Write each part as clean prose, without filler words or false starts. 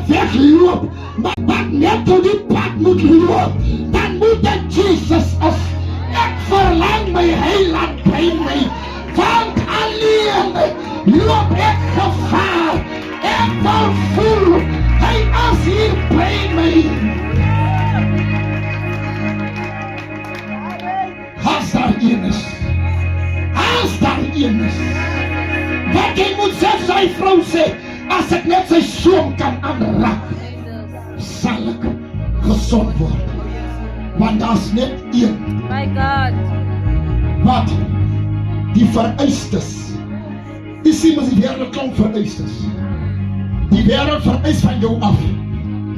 wegloop, maar wat net op die pad moet loop, dan moet dit Jesus is. Ek verlang my heiland by my, want alleen loop ek gevaar. Ek wil voel, hy is hier by my. As daar een is, wat jy moet sê, sy vrou sê, as ek net sy soom kan aanraak, sal ek gezond word. Want daar is net een. My God. Wat? Die vereistes. Die sien ons die wereld klomp vereistes. Die wereld vereist van jou af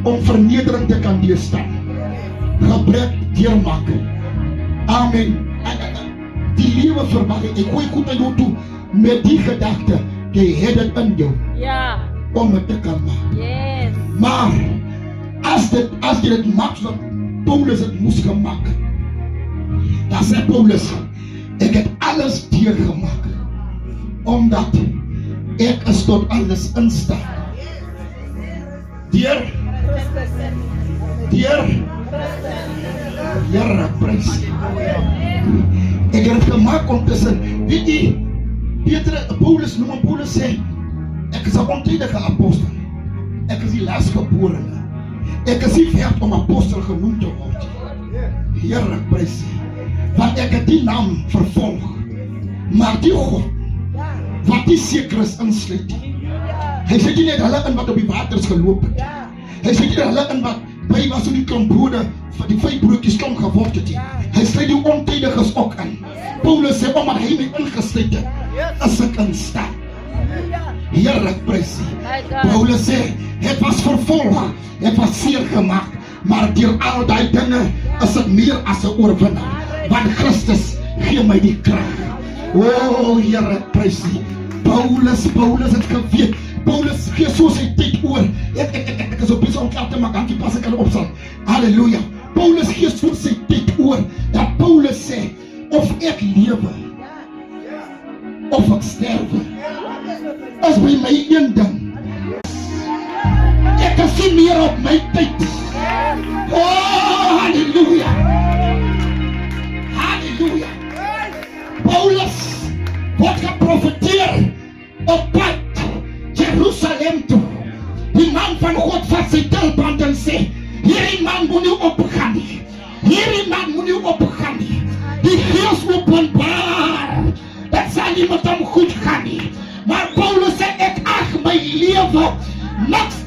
om vernedering te kan deurstaan. Gebrek deurmaak. Amen. Die lewe verwag. Ek gooi goed aan jou toe met die gedagte, jy het het in jou. Ja. Om het te kan maak. Yes. Maar as jy dit maak, wat Paulus het moes gemaak, dan sê Paulus, ek het alles deurgemaak, omdat ek is tot alles instaat. Deur Here prys. Ek het het gemaak ondertussen, weet jy, Paulus noem en Paulus sê, ek is 'n ontydige apostel, ek is die laasgeborene, ek is nie werd om apostel genoem te word. Here prys, want ek het die naam vervolg, maar die God, wat die seker is insluit, hy sê nie net hulle in wat op die waters geloop het, hy sê nie hulle in wat by was hoe die klomp brode, van die 5 broodjies klomp geword het, hy sluit die ontydiges ook in. Paulus sê, omdat hy my ingesluit het, is ek in staat. Here prys. Paulus sê, het was vervolg, het was seer gemaakt, maar deur al die dinge is het meer as 'n oorwinnaar, want Christus gee my die krag. O Here prys. Paulus het geweet, Paulus gee so sy tyd oor. Ek is op besig om klaar te maak, dankie pas ek kan opstaan. Halleluja. Paulus gee so sy tyd oor, dat Paulus sê, of ek lewe, of ek sterwe, is by my een ding. Ek is nie meer op my tyd. Oh, halleluja. Halleluja. Paulus word geprofeteer op pad Jerusalem toe. Die man van God vat sy telband en sê, hierdie man moet nie opgaan nie. Hierdie man moet nie opgaan nie. Die Gees openbaar, dat sal nie met hom goed gaan nie. Maar Paulus sê, ek ag my lewe niks